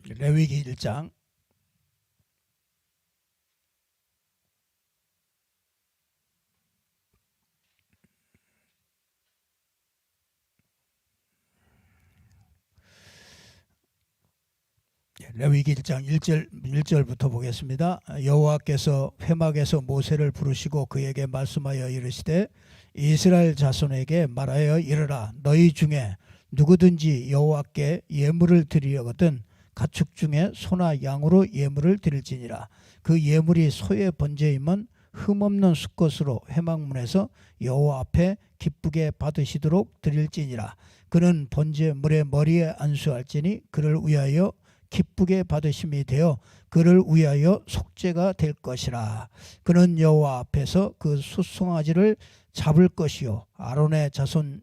레위기 1장 레위기 1장 1절부터 보겠습니다. 여호와께서 회막에서 모세를 부르시고 그에게 말씀하여 이르시되 이스라엘 자손에게 말하여 이르라. 너희 중에 누구든지 여호와께 예물을 드리려거든 가축 중에 소나 양으로 예물을 드릴지니라. 그 예물이 소의 번제임은 흠없는 수컷으로 회막문에서 여호와 앞에 기쁘게 받으시도록 드릴지니라. 그는 번제물의 머리에 안수할지니 그를 위하여 기쁘게 받으심이 되어 그를 위하여 속죄가 될 것이라. 그는 여호와 앞에서 그 숫송아지를 잡을 것이요 아론의 자손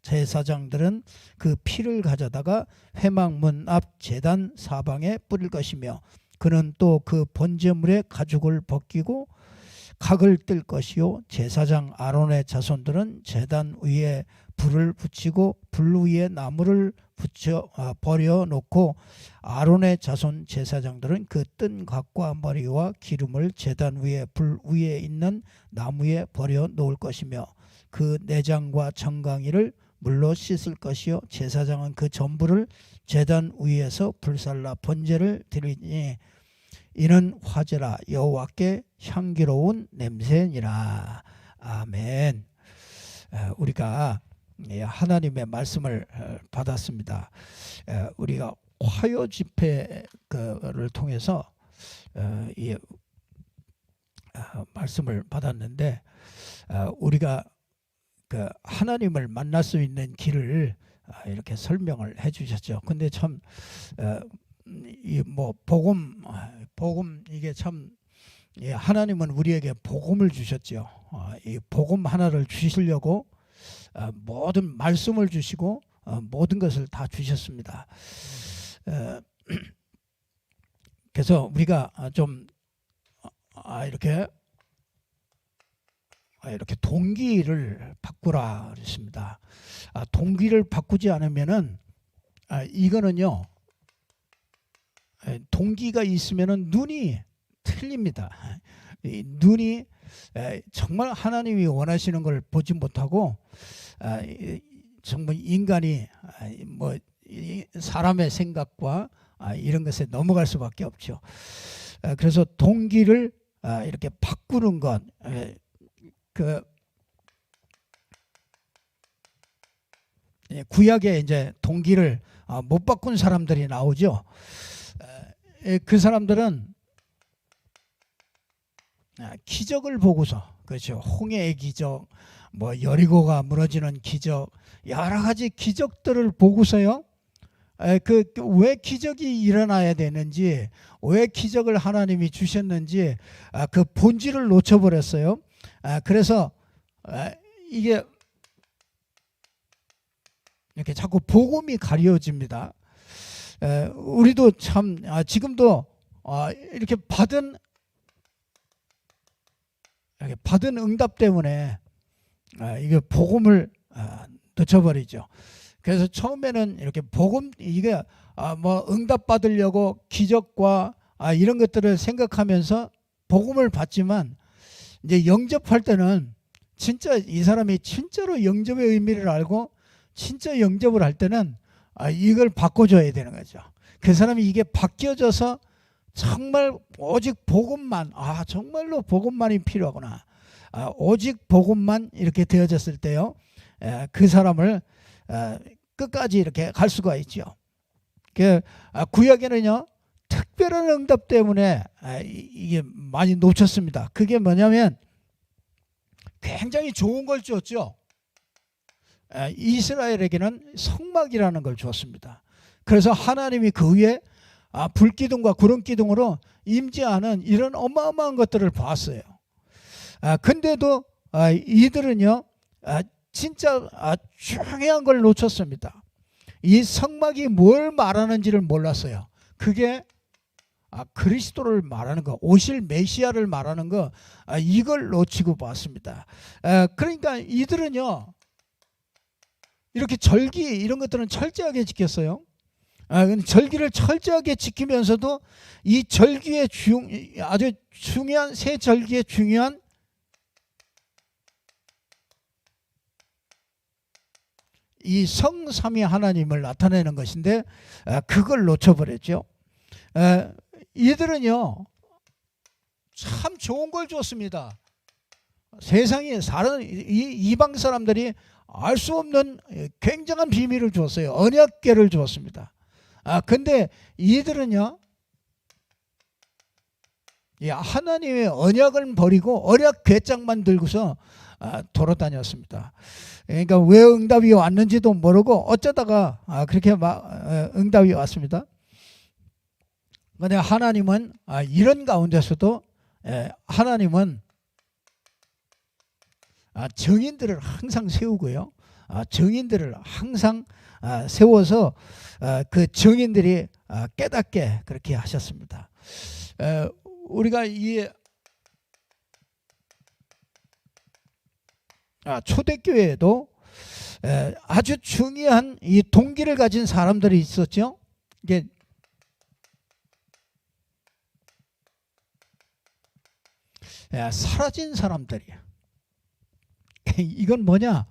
제사장들은 그 피를 가져다가 회막문 앞 제단 사방에 뿌릴 것이며 그는 또 그 번제물의 가죽을 벗기고 각을 뜰 것이요 제사장 아론의 자손들은 제단 위에 불을 붙이고 불 위에 나무를 붙여 버려놓고 아론의 자손 제사장들은 그 뜬 각과 머리와 기름을 제단 위에 불 위에 있는 나무에 버려놓을 것이며 그 내장과 정강이를 물로 씻을 것이요 제사장은 그 전부를 제단 위에서 불살라 번제를 드리니 이는 화제라 여호와께 향기로운 냄새니라. 아멘. 우리가 하나님의 말씀을 받았습니다. 우리가 화요 집회를 통해서 이 말씀을 받았는데 우리가 그 하나님을 만날 수 있는 길을 이렇게 설명을 해주셨죠. 근데 참 이 뭐 복음 이게 참 하나님은 우리에게 복음을 주셨죠. 이 복음 하나를 주시려고 모든 말씀을 주시고 모든 것을 다 주셨습니다. 그래서 우리가 좀 이렇게 동기를 바꾸라 그랬습니다. 동기를 바꾸지 않으면은 이거는요. 동기가 있으면은 눈이 틀립니다. 눈이 정말 하나님이 원하시는 걸 보지 못하고 정말 인간이 뭐 사람의 생각과 이런 것에 넘어갈 수밖에 없죠. 그래서 동기를 이렇게 바꾸는 것, 그 구약에 이제 동기를 못 바꾼 사람들이 나오죠. 그 사람들은 기적을 보고서, 그렇죠. 홍해의 기적, 뭐 여리고가 무너지는 기적, 여러 가지 기적들을 보고서요. 왜 기적이 일어나야 되는지, 왜 기적을 하나님이 주셨는지 그 본질을 놓쳐버렸어요. 그래서 이게 이렇게 자꾸 복음이 가려집니다. 우리도 참 지금도 이렇게 받은 응답 때문에 이게 복음을 놓쳐버리죠. 그래서 처음에는 이렇게 복음 이게 뭐 응답 받으려고 기적과 이런 것들을 생각하면서 복음을 받지만 이제 영접할 때는 진짜 이 사람이 진짜로 영접의 의미를 알고 진짜 영접을 할 때는 이걸 바꿔줘야 되는 거죠. 그 사람이 이게 바뀌어져서 정말 오직 복음만, 정말로 복음만이 필요하구나. 오직 복음만 이렇게 되어졌을 때요. 그 사람을 끝까지 이렇게 갈 수가 있죠. 구약에는요. 특별한 응답 때문에 이게 많이 놓쳤습니다. 그게 뭐냐면 굉장히 좋은 걸 줬죠. 이스라엘에게는 성막이라는 걸 주었습니다. 그래서 하나님이 그 위에 불기둥과 구름기둥으로 임재하는 이런 어마어마한 것들을 봤어요. 근데도 이들은요 진짜 중요한 걸 놓쳤습니다. 이 성막이 뭘 말하는지를 몰랐어요. 그게 그리스도를 말하는 거, 오실 메시아를 말하는 거, 이걸 놓치고 봤습니다. 그러니까 이들은요 이렇게 절기 이런 것들은 철저하게 지켰어요. 근데 절기를 철저하게 지키면서도 이 절기의 아주 중요한 세 절기의 중요한 이 성삼위 하나님을 나타내는 것인데 그걸 놓쳐버렸죠. 이들은요 참 좋은 걸 줬습니다. 세상에 사는 이방 사람들이 알 수 없는 굉장한 비밀을 줬어요. 언약궤를 줬습니다. 근데 이들은요 하나님의 언약을 버리고 언약궤장만 들고서 돌아다녔습니다. 그러니까 왜 응답이 왔는지도 모르고 어쩌다가 그렇게 응답이 왔습니다. 그런데 하나님은 이런 가운데서도 하나님은 정인들을 항상 세우고요. 정인들을 항상 세워서 그 정인들이 깨닫게 그렇게 하셨습니다. 우리가 이 초대교회에도 아주 중요한 이 동기를 가진 사람들이 있었죠. 이게 사라진 사람들이야. 이건 뭐냐?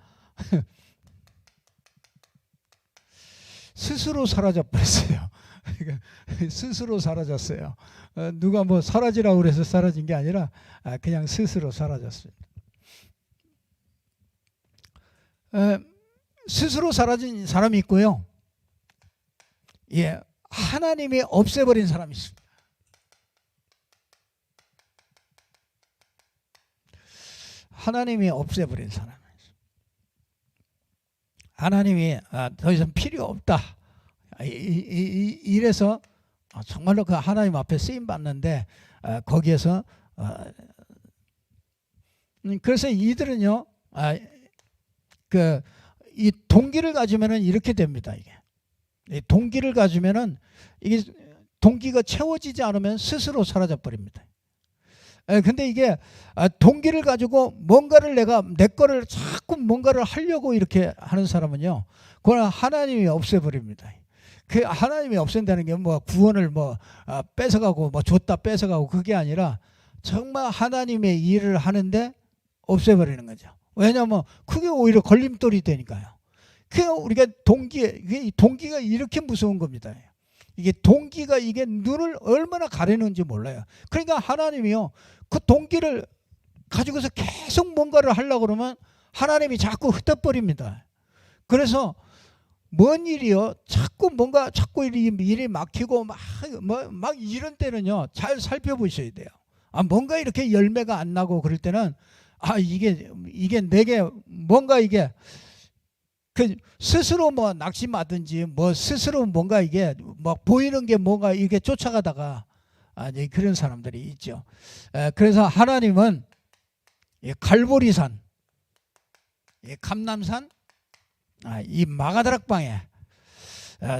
스스로 사라져 버렸어요. 스스로 사라졌어요. 누가 뭐 사라지라고 그래서 사라진 게 아니라 그냥 스스로 사라졌습니다. 스스로 사라진 사람이 있고요. 하나님이 없애버린 사람이 있습니다. 하나님이 없애버린 사람. 하나님이 더 이상 필요 없다. 이래서 정말로 그 하나님 앞에 쓰임 받는데 거기에서 그래서 이들은요 이 동기를 가지면은 이렇게 됩니다. 이게 동기를 가지면은 이게 동기가 채워지지 않으면 스스로 사라져 버립니다. 근데 이게 동기를 가지고 뭔가를 내 거를 자꾸 뭔가를 하려고 이렇게 하는 사람은요, 그건 하나님이 없애버립니다. 그 하나님이 없앤다는 게 뭐 구원을 뭐 뺏어가고 뭐 줬다 뺏어가고 그게 아니라 정말 하나님의 일을 하는데 없애버리는 거죠. 왜냐하면 그게 오히려 걸림돌이 되니까요. 그 우리가 동기가 이렇게 무서운 겁니다. 이게 동기가 이게 눈을 얼마나 가리는지 몰라요. 그러니까 하나님이요 그 동기를 가지고서 계속 뭔가를 하려고 그러면 하나님이 자꾸 흩어버립니다. 그래서 뭔 일이요 자꾸 일이 막히고 막 이런 때는요 잘 살펴보셔야 돼요. 뭔가 이렇게 열매가 안 나고 그럴 때는 이게 내게 뭔가 이게 그 스스로 뭐 낙심하든지 뭐 스스로 뭔가 이게 막 보이는 게 뭔가 이게 쫓아가다가 그런 사람들이 있죠. 그래서 하나님은 갈보리산, 감람산, 이 마가다락방에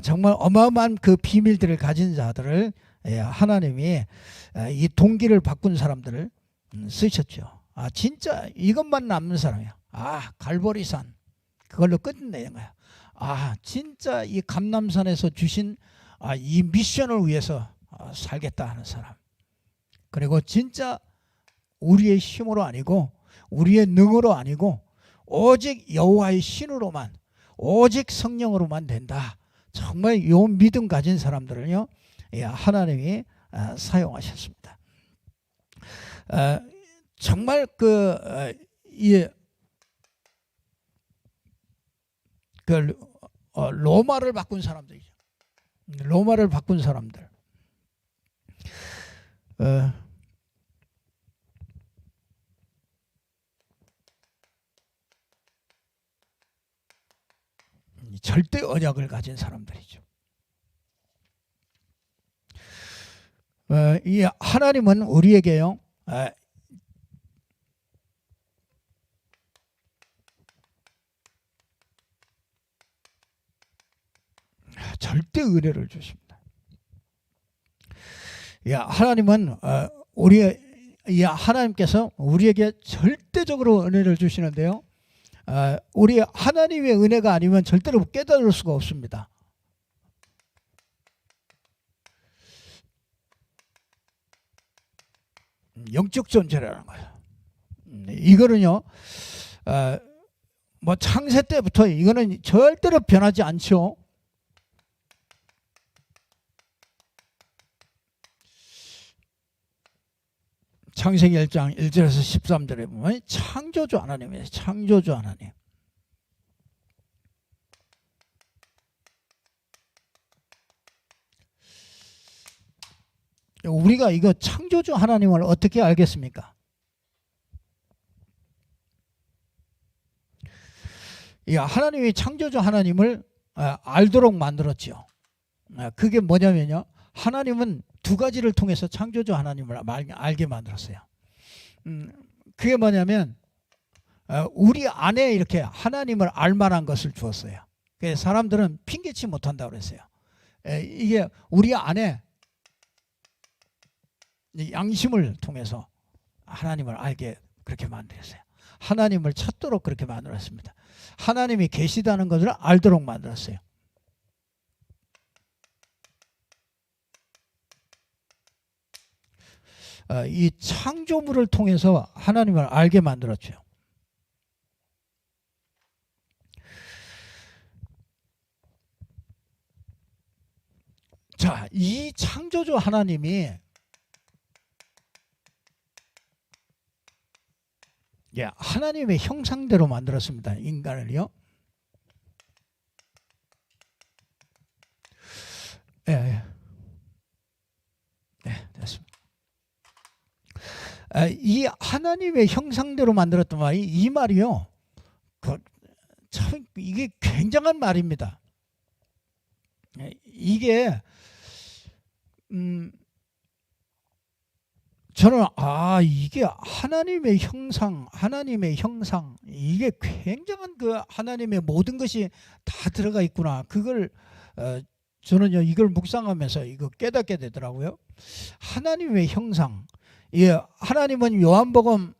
정말 어마어마한 그 비밀들을 가진 자들을 하나님이 이 동기를 바꾼 사람들을 쓰셨죠. 진짜 이것만 남는 사람이야. 갈보리산. 그걸로 끝내는 거야. 진짜 이 감람산에서 주신 이 미션을 위해서 살겠다 하는 사람. 그리고 진짜 우리의 힘으로 아니고 우리의 능으로 아니고 오직 여호와의 신으로만 오직 성령으로만 된다. 정말 요 믿음 가진 사람들을요 하나님이 사용하셨습니다. 정말 로마를 바꾼 사람들이죠. 로마를 바꾼 사람들. 절대 언약을 가진 사람들이죠. 이 하나님은 우리에게요. 절대 은혜를 주십니다. 하나님은 하나님께서 우리에게 절대적으로 은혜를 주시는데요. 우리 하나님의 은혜가 아니면 절대로 깨달을 수가 없습니다. 영적 존재라는 거예요. 이거는요, 뭐 창세 때부터 이거는 절대로 변하지 않죠. 창세기 1장 1절에서 13절에 보면 창조주 하나님이에요. 창조주 하나님. 우리가 이거 창조주 하나님을 어떻게 알겠습니까? 하나님이 창조주 하나님을 알도록 만들었죠. 그게 뭐냐면요, 하나님은 두 가지를 통해서 창조주 하나님을 알게 만들었어요. 그게 뭐냐면 우리 안에 이렇게 하나님을 알만한 것을 주었어요. 그래서 사람들은 핑계치 못한다고 그랬어요. 이게 우리 안에 양심을 통해서 하나님을 알게 그렇게 만들었어요. 하나님을 찾도록 그렇게 만들었습니다. 하나님이 계시다는 것을 알도록 만들었어요. 이 창조물을 통해서 하나님을 알게 만들었죠. 자, 이 창조주 하나님이 하나님의 형상대로 만들었습니다. 인간을요. 네, 됐습니다. 이 하나님의 형상대로 만들었던 말이, 이 말이요, 참 이게 굉장한 말입니다. 이게 저는 이게 하나님의 형상, 이게 굉장한 그 하나님의 모든 것이 다 들어가 있구나. 그걸 저는요, 이걸 묵상하면서 이거 깨닫게 되더라고요. 하나님의 형상. 하나님은 요한복음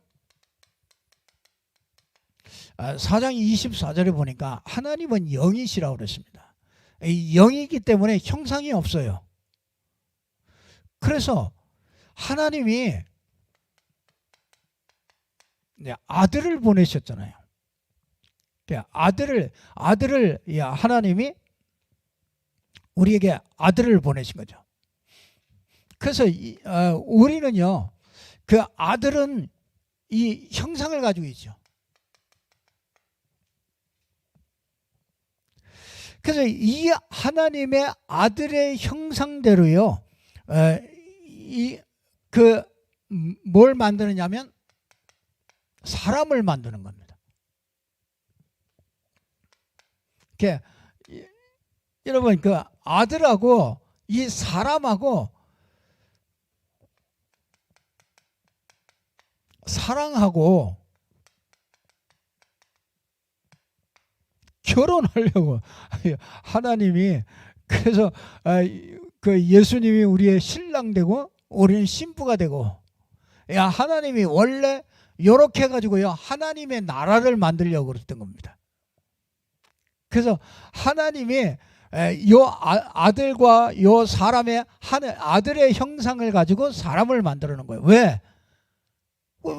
4장 24절에 보니까 하나님은 영이시라고 그랬습니다. 영이기 때문에 형상이 없어요. 그래서 하나님이 아들을 보내셨잖아요. 아들을 하나님이 우리에게 아들을 보내신 거죠. 그래서 우리는요, 그 아들은 이 형상을 가지고 있죠. 그래서 이 하나님의 아들의 형상대로요, 뭘 만드느냐면 사람을 만드는 겁니다. 여러분, 그 아들하고 이 사람하고 사랑하고 결혼하려고 하나님이, 그래서 그 예수님이 우리의 신랑 되고 우리는 신부가 되고, 하나님이 원래 이렇게 해가지고요, 하나님의 나라를 만들려고 그랬던 겁니다. 그래서 하나님이 요 아들과 요 사람의 아들의 형상을 가지고 사람을 만들어놓은 거예요. 왜?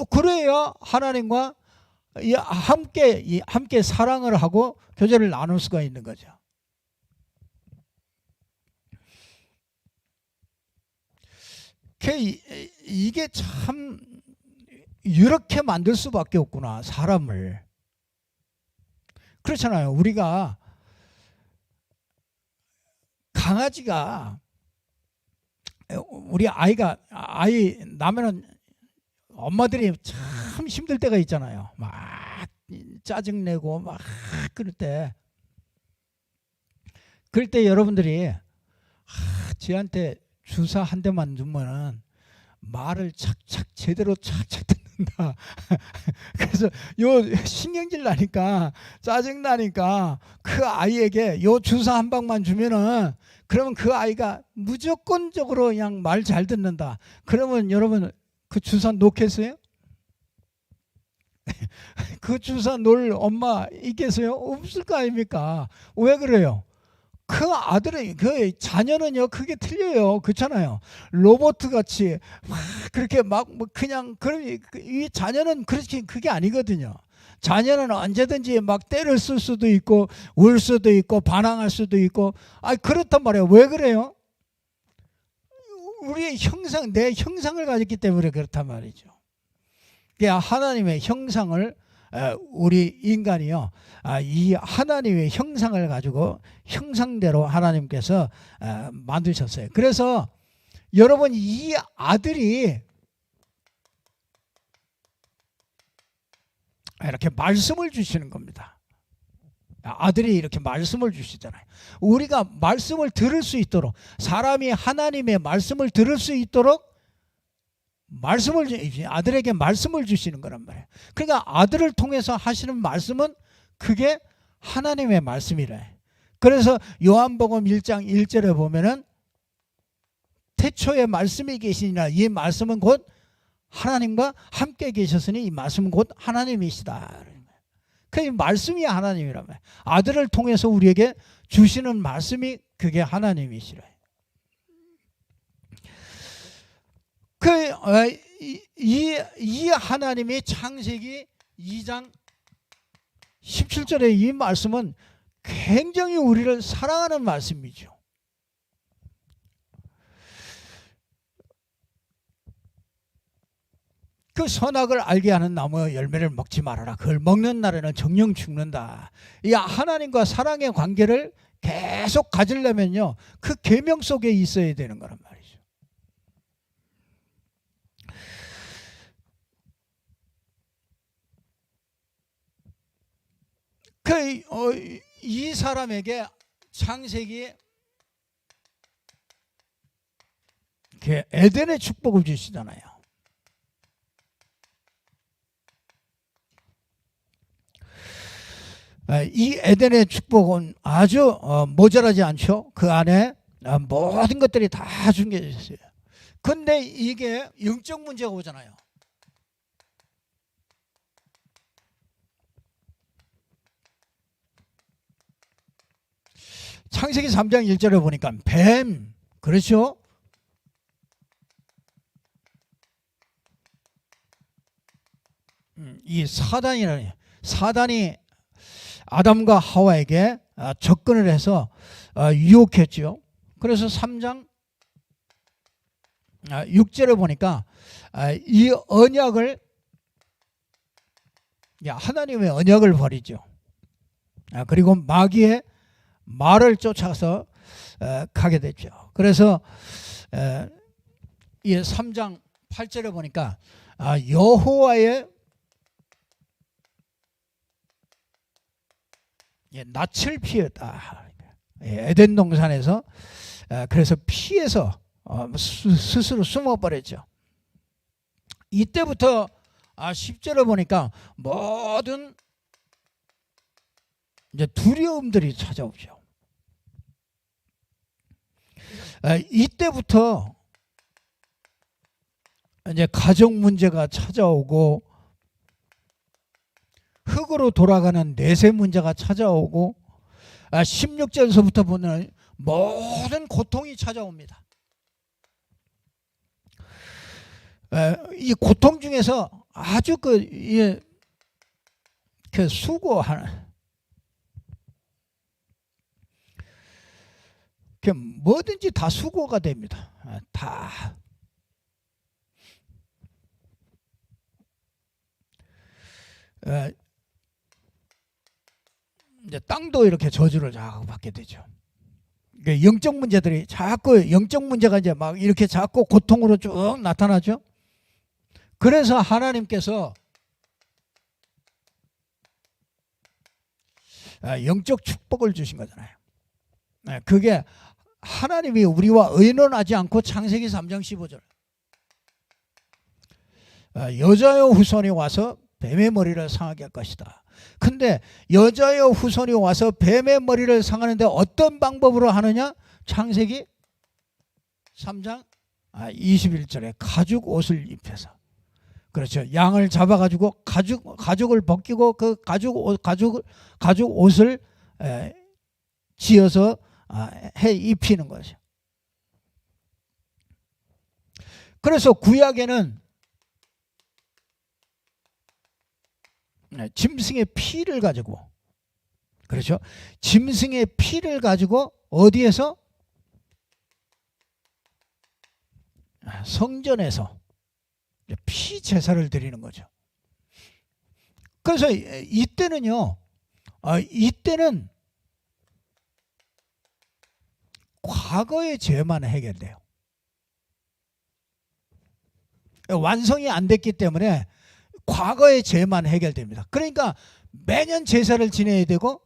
그래야 하나님과 함께 사랑을 하고 교제를 나눌 수가 있는 거죠. 이게 참 이렇게 만들 수밖에 없구나, 사람을. 그렇잖아요. 우리가 강아지가, 우리 아이 나면은 엄마들이 참 힘들 때가 있잖아요. 막 짜증내고 막 그럴 때 여러분들이 쟤한테 주사 한 대만 주면은 말을 착착 제대로 착착 듣는다. 그래서 요 신경질 나니까, 짜증 나니까 그 아이에게 요 주사 한 방만 주면은, 그러면 그 아이가 무조건적으로 그냥 말 잘 듣는다. 그러면 여러분, 그 주사 놓겠어요? 그 주사 놓을 엄마 있겠어요? 없을 거 아닙니까? 왜 그래요? 그 아들은 그 자녀는요 그게 틀려요. 그렇잖아요. 로봇 같이 막 그렇게 막 뭐 그냥 그런 이 자녀는 그렇게 그게 아니거든요. 자녀는 언제든지 막 때를 쓸 수도 있고 울 수도 있고 반항할 수도 있고 그렇단 말이에요. 왜 그래요? 우리의 형상, 내 형상을 가졌기 때문에 그렇단 말이죠. 하나님의 형상을 우리 인간이요 이 하나님의 형상을 가지고 형상대로 하나님께서 만드셨어요. 그래서 여러분 이 아들이 이렇게 말씀을 주시는 겁니다. 아들이 이렇게 말씀을 주시잖아요. 우리가 말씀을 들을 수 있도록 사람이 하나님의 말씀을 들을 수 있도록 아들에게 말씀을 주시는 거란 말이에요. 그러니까 아들을 통해서 하시는 말씀은 그게 하나님의 말씀이래. 그래서 요한복음 1장 1절에 보면은 태초에 말씀이 계시니라 이 말씀은 곧 하나님과 함께 계셨으니 이 말씀은 곧 하나님이시다. 그 말씀이 하나님이란 말이에요. 아들을 통해서 우리에게 주시는 말씀이 그게 하나님이시래. 이 하나님의 창세기 2장 17절의 이 말씀은 굉장히 우리를 사랑하는 말씀이죠. 그 선악을 알게 하는 나무의 열매를 먹지 말아라. 그걸 먹는 날에는 정령 죽는다. 이 하나님과 사랑의 관계를 계속 가지려면요 그 계명 속에 있어야 되는 거란 말이죠. 이 사람에게 창세기 에덴의 축복을 주시잖아요. 이 에덴의 축복은 아주 모자라지 않죠. 그 안에 모든 것들이 다 숨겨져 있어요. 근데 이게 영적 문제가 오잖아요. 창세기 3장 1절에 보니까 뱀, 그렇죠? 이 사단이 아담과 하와에게 접근을 해서 유혹했죠. 그래서 3장 6절에 보니까 이 언약을 하나님의 언약을 버리죠. 그리고 마귀의 말을 쫓아서 가게 됐죠. 그래서 이 3장 8절에 보니까 여호와의 낯을 피했다. 에덴 동산에서 그래서 피해서 스스로 숨어버렸죠. 이때부터 10절에 보니까 모든 이제 두려움들이 찾아오죠. 이때부터 이제 가정 문제가 찾아오고 흙으로 돌아가는 내세 문제가 찾아오고 16절에서부터 보면 모든 고통이 찾아옵니다. 이 고통 중에서 아주 그 수고하는 뭐든지 다 수고가 됩니다. 다. 이제 땅도 이렇게 저주를 자꾸 받게 되죠. 영적 문제들이 자꾸 영적 문제가 이제 막 이렇게 자꾸 고통으로 쭉 나타나죠. 그래서 하나님께서 영적 축복을 주신 거잖아요. 그게 하나님이 우리와 의논하지 않고 창세기 3장 15절 여자의 후손이 와서 뱀의 머리를 상하게 할 것이다. 근데 여자의 후손이 와서 뱀의 머리를 상하는데 어떤 방법으로 하느냐? 창세기 3장 21절에 가죽 옷을 입혀서, 그렇죠, 양을 잡아가지고 가죽을 벗기고 그 가죽 옷을 지어서 해 입히는 거죠. 그래서 구약에는 짐승의 피를 가지고, 그렇죠? 짐승의 피를 가지고 어디에서? 성전에서 피 제사를 드리는 거죠. 그래서 이때는요, 이때는 과거의 죄만 해결돼요. 완성이 안 됐기 때문에 과거의 죄만 해결됩니다. 그러니까 매년 제사를 지내야 되고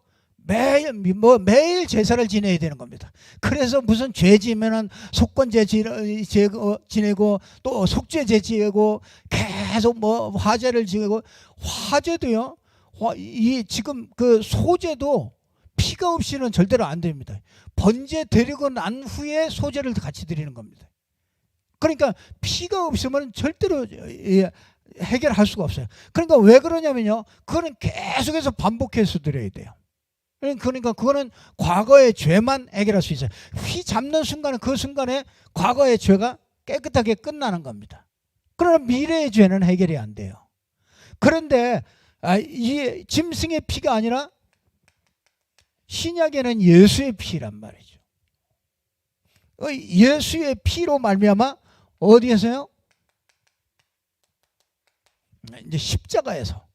매일 제사를 지내야 되는 겁니다. 그래서 무슨 죄 지면은 속건제 지내고 또 속죄제 지내고 계속 뭐 화제를 지내고, 화제도요. 이 지금 그 소제도 피가 없이는 절대로 안 됩니다. 번제 드리고 난 후에 소제를 같이 드리는 겁니다. 그러니까 피가 없으면 절대로 해결할 수가 없어요. 그러니까 왜 그러냐면요, 그거는 계속해서 반복해서 드려야 돼요. 그러니까 그거는 과거의 죄만 해결할 수 있어요. 휘 잡는 순간에, 그 순간에 과거의 죄가 깨끗하게 끝나는 겁니다. 그러나 미래의 죄는 해결이 안 돼요. 그런데 이 짐승의 피가 아니라 신약에는 예수의 피란 말이죠. 예수의 피로 말미암아 어디에서요? 이제 십자가에서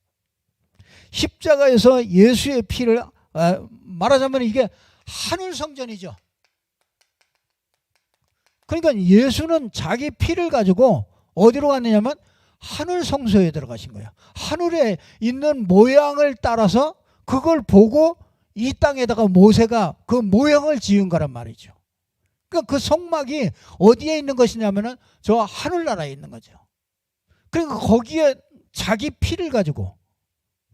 예수의 피를, 말하자면 이게 하늘 성전이죠. 그러니까 예수는 자기 피를 가지고 어디로 갔느냐면 하늘 성소에 들어가신 거예요. 하늘에 있는 모양을 따라서 그걸 보고 이 땅에다가 모세가 그 모형을 지은 거란 말이죠. 그러니까 그 성막이 어디에 있는 것이냐면은 저 하늘나라에 있는 거죠. 그러니까 거기에 자기 피를 가지고,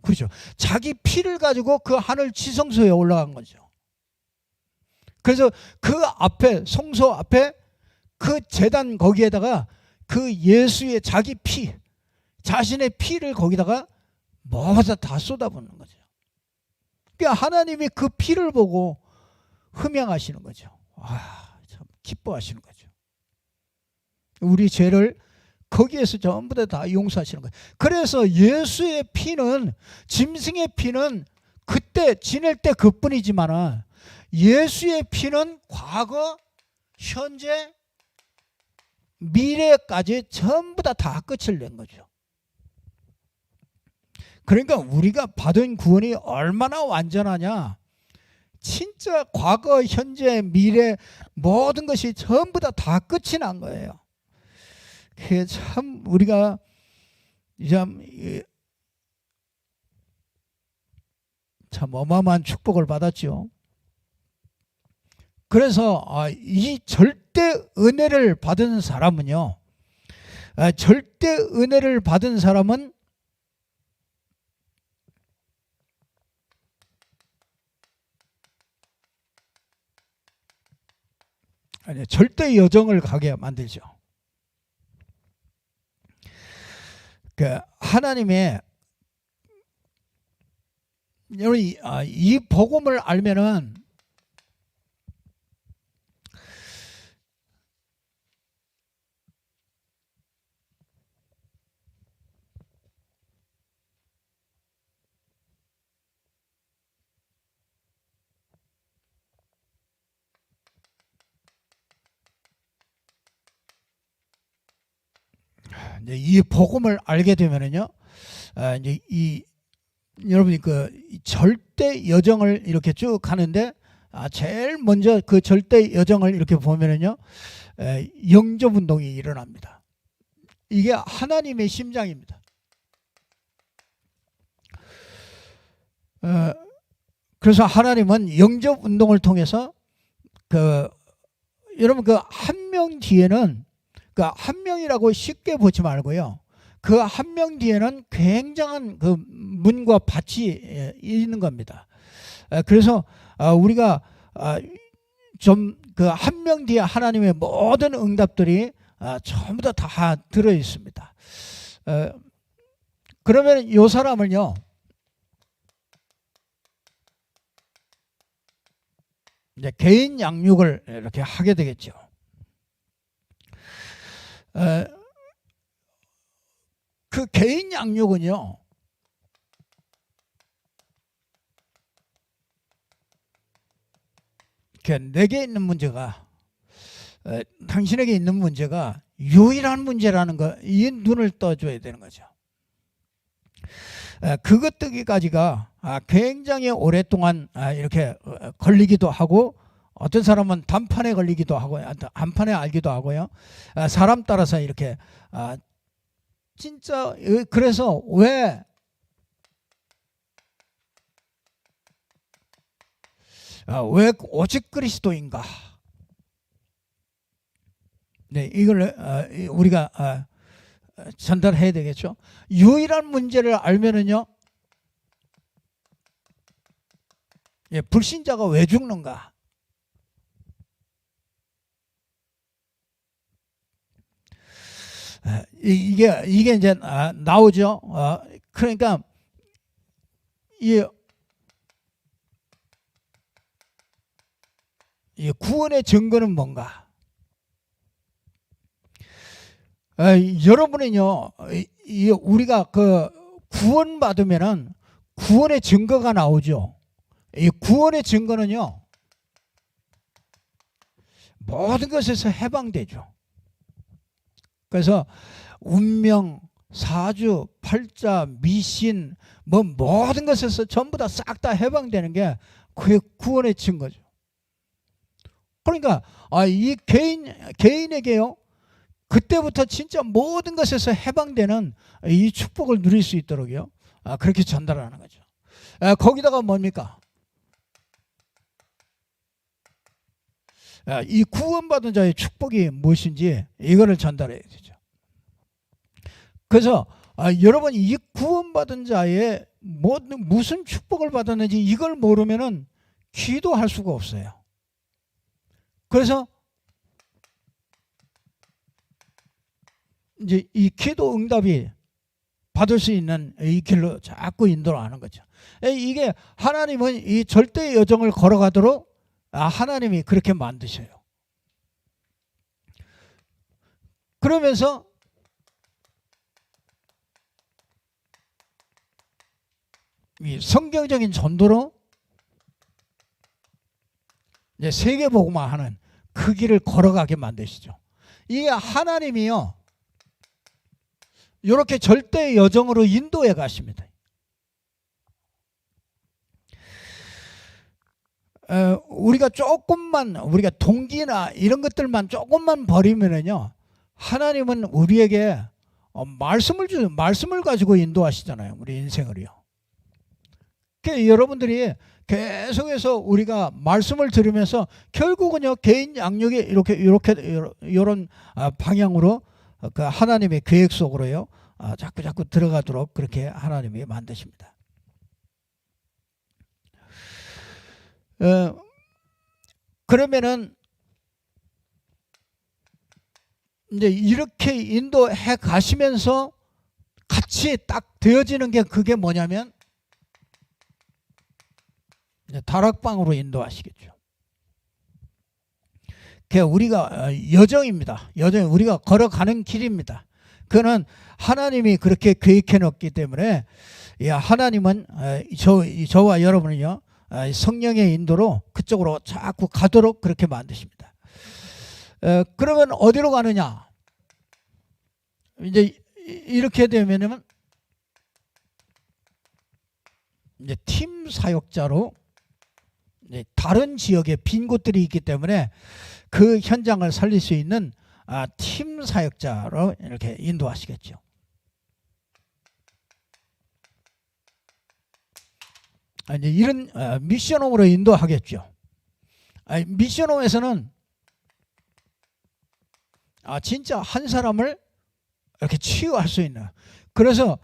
그렇죠, 자기 피를 가지고 그 하늘 지성소에 올라간 거죠. 그래서 그 앞에, 성소 앞에 그 제단 거기에다가 그 예수의 자기 피, 자신의 피를 거기다가 모두 다 쏟아붓는 거죠. 그러니까 하나님이 그 피를 보고 흠양하시는 거죠. 참 기뻐하시는 거죠. 우리 죄를 거기에서 전부 다 용서하시는 거예요. 그래서 예수의 피는, 짐승의 피는 그때 지낼 때 그뿐이지만 예수의 피는 과거, 현재, 미래까지 전부 다 끝을 낸 거죠. 그러니까 우리가 받은 구원이 얼마나 완전하냐, 진짜 과거, 현재, 미래 모든 것이 전부 다 끝이 난 거예요. 그게 참 우리가 참 어마어마한 축복을 받았죠. 그래서 이 절대 은혜를 받은 사람은요, 절대 은혜를 받은 사람은 절대 여정을 가게 만들죠. 그 하나님의, 여러분 이 복음을 알면은 이 복음을 알게 되면은요, 이제 여러분이 그 절대 여정을 이렇게 쭉 가는데, 제일 먼저 그 절대 여정을 이렇게 보면은요, 영접 운동이 일어납니다. 이게 하나님의 심장입니다. 그래서 하나님은 영접 운동을 통해서 여러분 그 한 명 뒤에는, 그 한 명이라고 쉽게 보지 말고요, 그 한 명 뒤에는 굉장한 그 문과 밭이 있는 겁니다. 그래서 우리가 좀 그 한 명 뒤에 하나님의 모든 응답들이 전부 다 들어 있습니다. 그러면 이 사람을요, 이제 개인 양육을 이렇게 하게 되겠죠. 그 개인 양육은요, 내게 있는 문제가, 당신에게 있는 문제가 유일한 문제라는 거, 이 눈을 떠줘야 되는 거죠. 그것 뜨기까지가 굉장히 오랫동안 이렇게 걸리기도 하고, 어떤 사람은 단판에 걸리기도 하고, 한판에 알기도 하고요. 사람 따라서 이렇게 진짜, 그래서 왜 오직 그리스도인가? 네, 이걸 우리가 전달해야 되겠죠. 유일한 문제를 알면은요, 불신자가 왜 죽는가? 이게 이제 나오죠. 그러니까 이 구원의 증거는 뭔가? 여러분은요, 우리가 그 구원 받으면은 구원의 증거가 나오죠. 이 구원의 증거는요, 모든 것에서 해방되죠. 그래서 운명, 사주, 팔자, 미신, 뭐 모든 것에서 전부 다 싹 다 해방되는 게 그게 구원의 증거죠. 그러니까 이 개인에게요, 그때부터 진짜 모든 것에서 해방되는 이 축복을 누릴 수 있도록요, 그렇게 전달하는 거죠. 거기다가 뭡니까? 이 구원받은 자의 축복이 무엇인지 이거를 전달해야 되죠. 그래서 여러분, 이 구원받은 자의 무슨 축복을 받았는지 이걸 모르면은 기도할 수가 없어요. 그래서 이제 이 기도 응답이 받을 수 있는 이 길로 자꾸 인도를 하는 거죠. 이게 하나님은 이 절대 여정을 걸어가도록 하나님이 그렇게 만드셔요. 그러면서 이 성경적인 전도로 이제 세계복음화 하는 그 길을 걸어가게 만드시죠. 이게 하나님이요, 이렇게 절대 여정으로 인도해 가십니다. 우리가 조금만, 우리가 동기나 이런 것들만 조금만 버리면은요, 하나님은 우리에게 말씀을 가지고 인도하시잖아요, 우리 인생을요. 그러니까 여러분들이 계속해서 우리가 말씀을 들으면서 결국은요, 개인 양육이 이런 방향으로 그 하나님의 계획 속으로요, 자꾸 들어가도록 그렇게 하나님이 만드십니다. 그러면은 이제 이렇게 인도해 가시면서 같이 딱 되어지는 게 그게 뭐냐면 다락방으로 인도하시겠죠. 그게 우리가 여정입니다. 여정, 우리가 걸어가는 길입니다. 그거는 하나님이 그렇게 계획해 놓기 때문에 하나님은 저와 여러분은요, 성령의 인도로 그쪽으로 자꾸 가도록 그렇게 만드십니다. 그러면 어디로 가느냐? 이제 이렇게 되면은 이제 팀 사역자로 다른 지역에 빈 곳들이 있기 때문에 그 현장을 살릴 수 있는 팀 사역자로 이렇게 인도하시겠죠. 이제 이런 미션홈으로 인도하겠죠. 미션홈에서는 진짜 한 사람을 이렇게 치유할 수 있는, 그래서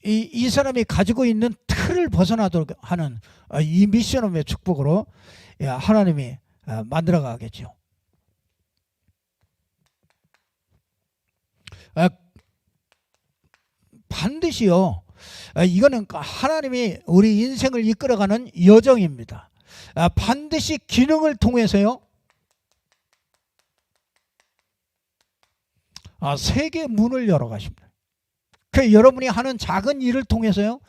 이 사람이 가지고 있는 틀을 벗어나도록 하는 이 미션홈의 축복으로 하나님이 만들어 가겠죠. 반드시요, 이거는 하나님이 우리 인생을 이끌어가는 여정입니다. 반드시 기능을 통해서요. 세계의 문을 열어가십니다. 그 여러분이 하는 작은 일을 통해서요.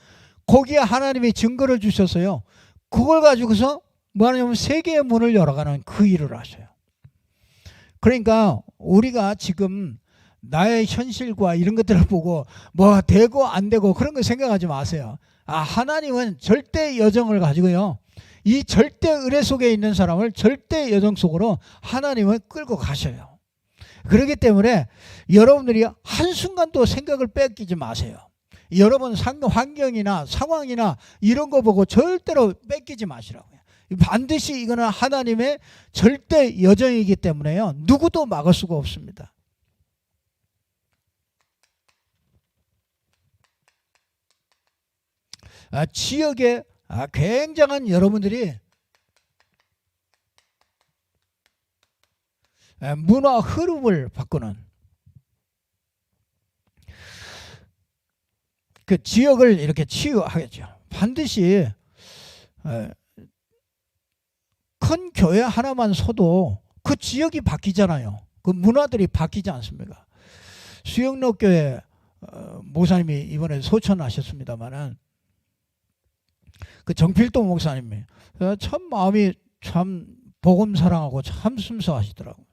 거기에 하나님이 증거를 주셔서요. 그걸 가지고서 뭐 하냐면 세계의 문을 열어가는 그 일을 하셔요. 그러니까 우리가 지금 나의 현실과 이런 것들을 보고 뭐 되고 안 되고 그런 거 생각하지 마세요. 하나님은 절대 여정을 가지고요. 이 절대 의뢰 속에 있는 사람을 절대 여정 속으로 하나님은 끌고 가셔요. 그렇기 때문에 여러분들이 한순간도 생각을 뺏기지 마세요. 여러분 환경이나 상황이나 이런 거 보고 절대로 뺏기지 마시라고요. 반드시 이거는 하나님의 절대 여정이기 때문에요. 누구도 막을 수가 없습니다. 지역에 굉장한 여러분들이 문화 흐름을 바꾸는 그 지역을 이렇게 치유하겠죠. 반드시 큰 교회 하나만 서도 그 지역이 바뀌잖아요. 그 문화들이 바뀌지 않습니까? 수영로교회 목사님이 이번에 소천하셨습니다만은 그 정필동 목사님이 참 마음이 참 복음 사랑하고 참 순수하시더라고요.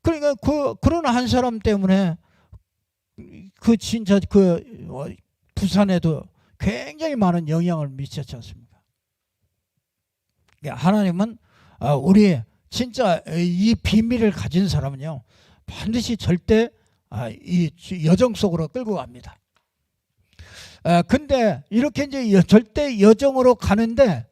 그러니까 그런 한 사람 때문에 진짜 부산에도 굉장히 많은 영향을 미쳤지 않습니까? 하나님은 우리 진짜 이 비밀을 가진 사람은요 반드시 절대 이 여정 속으로 끌고 갑니다. 근데 이렇게 이제 절대 여정으로 가는데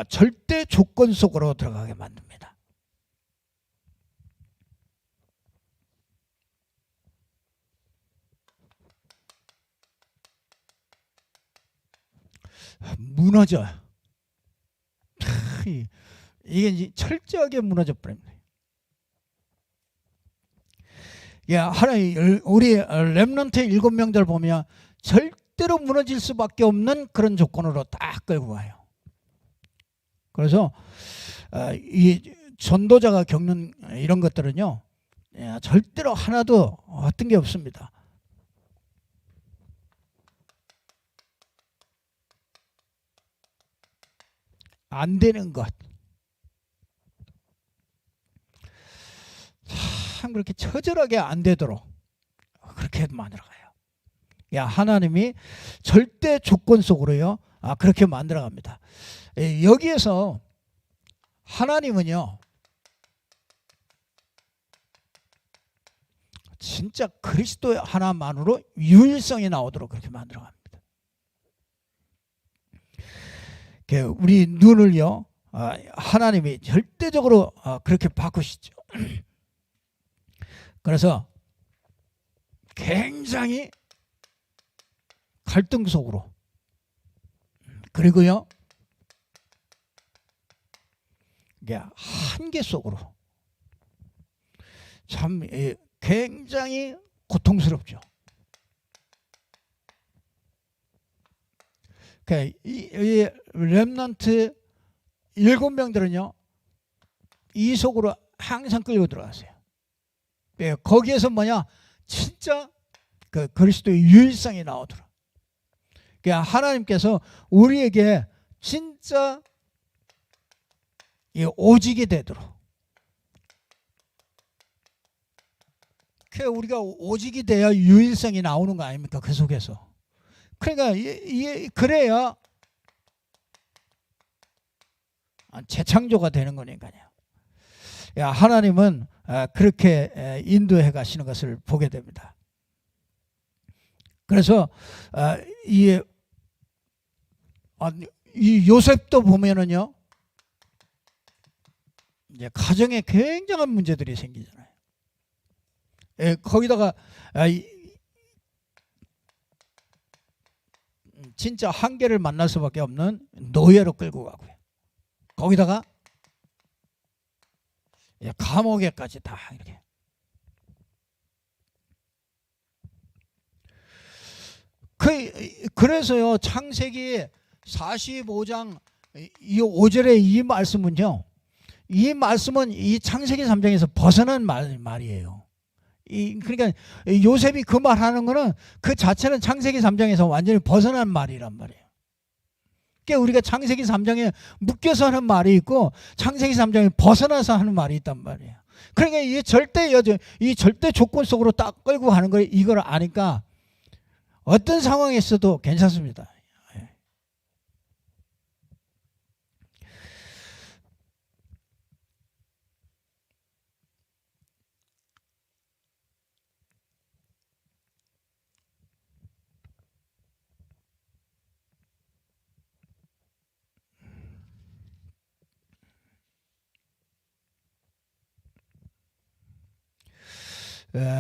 절대 조건 속으로 들어가게 만듭니다. 무너져. 이게 이제 철저하게 무너져 버립니다. 하나님 우리 렘넌트 7명들 보면 절대로 무너질 수밖에 없는 그런 조건으로 딱 끌고 가요. 그래서 이 전도자가 겪는 이런 것들은요 절대로 하나도 어떤 게 없습니다. 안 되는 것 참 그렇게 처절하게 안 되도록 그렇게 만들어가요. 하나님이 절대 조건 속으로요 그렇게 만들어갑니다. 여기에서 하나님은요 진짜 그리스도 하나만으로 유일성이 나오도록 그렇게 만들어갑니다. 우리 눈을요 하나님이 절대적으로 그렇게 바꾸시죠. 그래서 굉장히 갈등 속으로 그리고요 한계 속으로 참 굉장히 고통스럽죠. 이 렘넌트 7명들은요 이 속으로 항상 끌고 들어갔어요. 거기에서 뭐냐 진짜 그 그리스도의 유일성이 나오더라. 하나님께서 우리에게 진짜 오직이 되도록 우리가 오직이 돼야 유일성이 나오는 거 아닙니까? 그 속에서. 그러니까 그래야 재창조가 되는 거니까요. 하나님은 그렇게 인도해 가시는 것을 보게 됩니다. 그래서 이 요셉도 보면은요 이제 가정에 굉장한 문제들이 생기잖아요. 거기다가 진짜 한계를 만날 수밖에 없는 노예로 끌고 가고요. 거기다가 감옥에까지 다 이렇게. 그래서요, 창세기 45장 이 5절의 이 말씀은요, 이 말씀은 이 창세기 3장에서 벗어난 말이에요. 그러니까 요셉이 그 말하는 거는 그 자체는 창세기 3장에서 완전히 벗어난 말이란 말이에요. 그러니까 우리가 창세기 3장에 묶여서 하는 말이 있고 창세기 3장에 벗어나서 하는 말이 있단 말이에요. 그러니까 이 절대 조건 속으로 딱 끌고 가는 걸 이걸 아니까 어떤 상황에서도 괜찮습니다.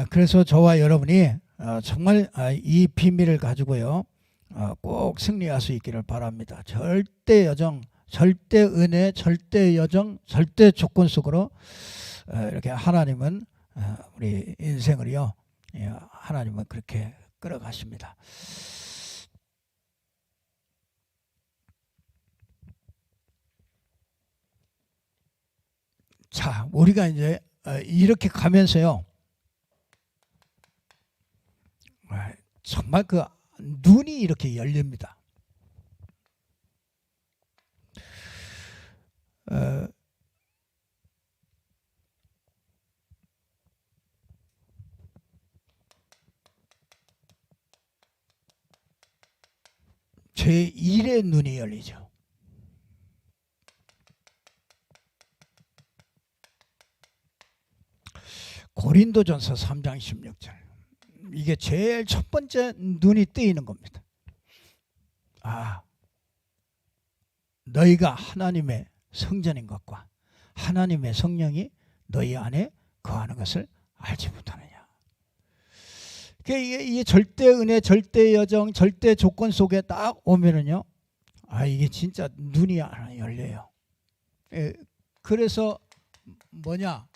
그래서 저와 여러분이 정말 이 비밀을 가지고요, 꼭 승리할 수 있기를 바랍니다. 절대 여정, 절대 은혜, 절대 여정, 절대 조건 속으로 이렇게 하나님은 우리 인생을요, 하나님은 그렇게 끌어가십니다. 자, 우리가 이제 이렇게 가면서요, 정말 그 눈이 이렇게 열립니다. 제1의 눈이 열리죠. 고린도전서 3장 16절. 이게 제일 첫 번째 눈이 뜨이는 겁니다. 너희가 하나님의 성전인 것과 하나님의 성령이 너희 안에 거하는 것을 알지 못하느냐. 이게 절대 은혜, 절대 여정, 절대 조건 속에 딱 오면은요, 이게 진짜 눈이 하나 열려요. 그래서 뭐냐?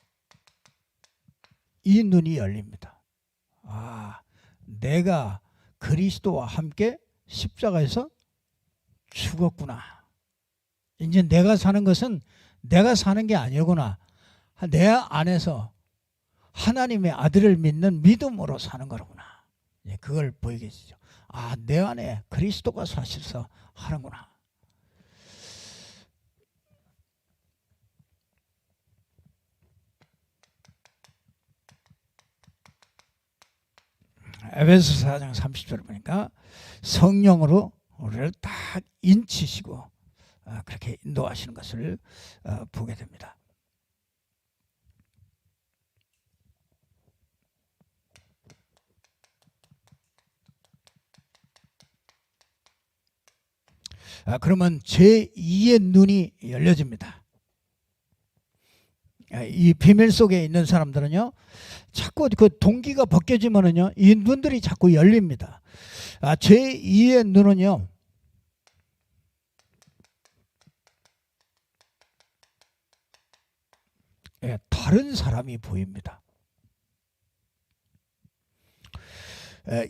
이 눈이 열립니다. 내가 그리스도와 함께 십자가에서 죽었구나. 이제 내가 사는 것은 내가 사는 게 아니구나. 내 안에서 하나님의 아들을 믿는 믿음으로 사는 거구나. 그걸 보이게 되죠. 내 안에 그리스도가 사셔서 하는구나. 에베소 4장 30절을 보니까 성령으로 우리를 딱 인치시고 그렇게 인도하시는 것을 보게 됩니다. 그러면 제2의 눈이 열려집니다. 이 비밀 속에 있는 사람들은요, 자꾸 그 동기가 벗겨지면은요, 이 눈들이 자꾸 열립니다. 제2의 눈은요, 다른 사람이 보입니다.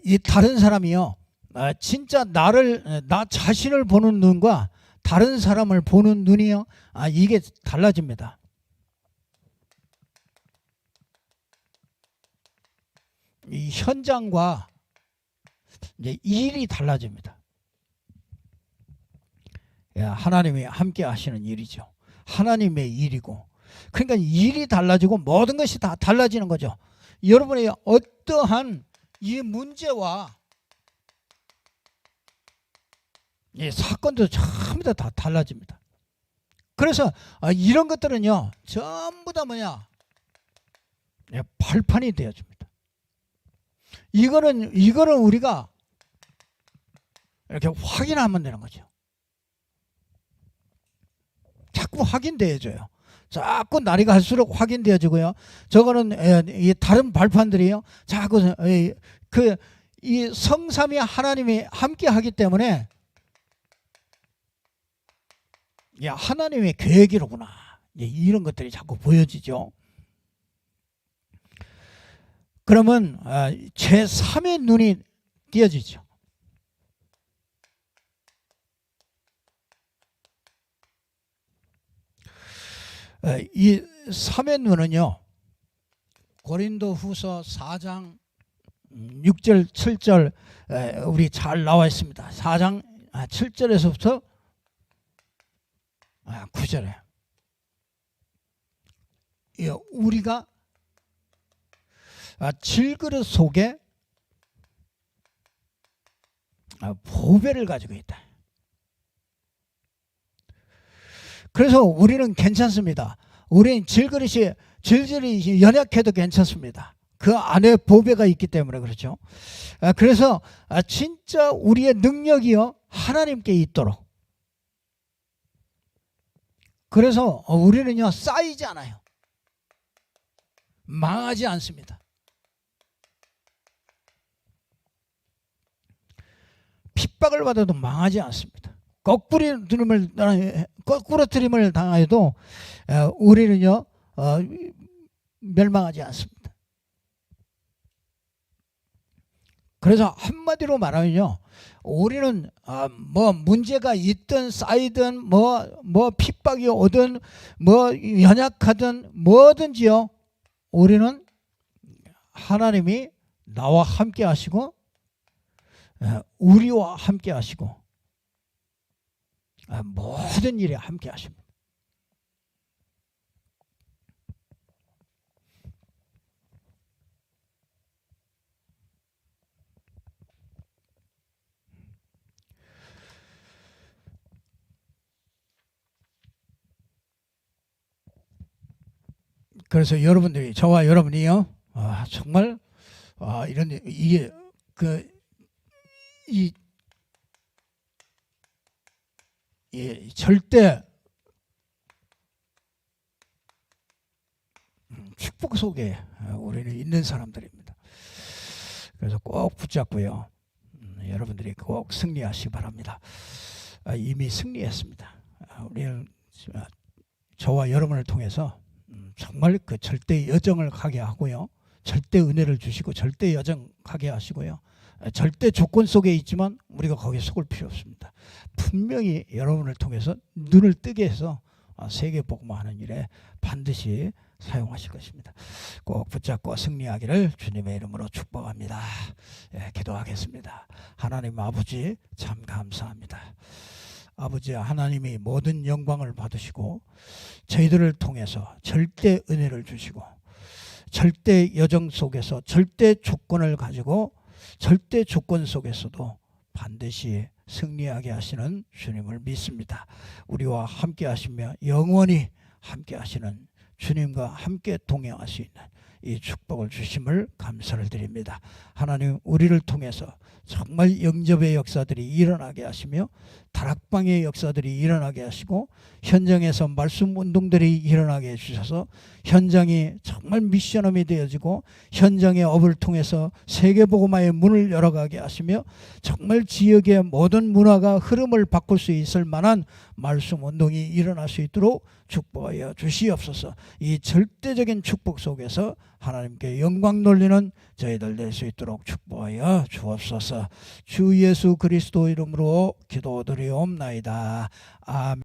이 다른 사람이요, 진짜 나 자신을 보는 눈과 다른 사람을 보는 눈이요, 이게 달라집니다. 이 현장과 이제 일이 달라집니다. 하나님이 함께 하시는 일이죠. 하나님의 일이고, 그러니까 일이 달라지고 모든 것이 다 달라지는 거죠. 여러분의 어떠한 이 문제와 이 사건도 전부 다 달라집니다. 그래서 이런 것들은요, 전부 다 뭐냐, 발판이 되어줍니다. 이거는 우리가 이렇게 확인하면 되는 거죠. 자꾸 확인되어져요. 자꾸 날이 갈수록 확인되어지고요. 저거는 이 다른 발판들이요, 자꾸 이 성삼위 하나님이 함께 하기 때문에 하나님의 계획이로구나, 이런 것들이 자꾸 보여지죠. 그러면 제3의 눈이 띄어지죠. 이 사면문은요, 고린도후서 4장 6절 7절 우리 잘 나와 있습니다. 4장 7절에서부터 9절에 우리가 질그릇 속에 보배를 가지고 있다. 그래서 우리는 괜찮습니다. 우리는 질그릇이 질질이 연약해도 괜찮습니다. 그 안에 보배가 있기 때문에 그렇죠. 그래서 진짜 우리의 능력이요 하나님께 있도록. 그래서 우리는요 쌓이지 않아요. 망하지 않습니다. 핍박을 받아도 망하지 않습니다. 거꾸로 트림을 당해도 우리는요 멸망하지 않습니다. 그래서 한마디로 말하면요, 우리는 뭐 문제가 있든 쌓이든 뭐 핍박이 오든 뭐 연약하든 뭐든지요, 우리는 하나님이 나와 함께 하시고 우리와 함께 하시고 모든 일에 함께 하십니다. 그래서 여러분들이, 저와 여러분이요 정말 이런 이게 절대 축복 속에 우리는 있는 사람들입니다. 그래서 꼭 붙잡고요, 여러분들이 꼭 승리하시기 바랍니다. 이미 승리했습니다. 우리는 저와 여러분을 통해서 정말 그 절대 여정을 가게 하고요, 절대 은혜를 주시고 절대 여정 가게 하시고요, 절대 조건 속에 있지만 우리가 거기에 속을 필요 없습니다. 분명히 여러분을 통해서 눈을 뜨게 해서 세계 복음화하는 일에 반드시 사용하실 것입니다. 꼭 붙잡고 승리하기를 주님의 이름으로 축복합니다. 기도하겠습니다. 하나님 아버지, 참 감사합니다. 아버지 하나님이 모든 영광을 받으시고 저희들을 통해서 절대 은혜를 주시고 절대 여정 속에서 절대 조건을 가지고 절대 조건 속에서도 반드시 승리하게 하시는 주님을 믿습니다. 우리와 함께 하시며 영원히 함께 하시는 주님과 함께 동행할 수 있는 이 축복을 주심을 감사를 드립니다. 하나님, 우리를 통해서 정말 영접의 역사들이 일어나게 하시며 다락방의 역사들이 일어나게 하시고 현장에서 말씀 운동들이 일어나게 해주셔서 현장이 정말 미션홈이 되어지고 현장의 업을 통해서 세계복음화의 문을 열어가게 하시며 정말 지역의 모든 문화가 흐름을 바꿀 수 있을 만한 말씀 운동이 일어날 수 있도록 축복하여 주시옵소서. 이 절대적인 축복 속에서 하나님께 영광 돌리는 저희들 될 수 있도록 축복하여 주옵소서. 주 예수 그리스도 이름으로 기도드리옵나이다. 아멘.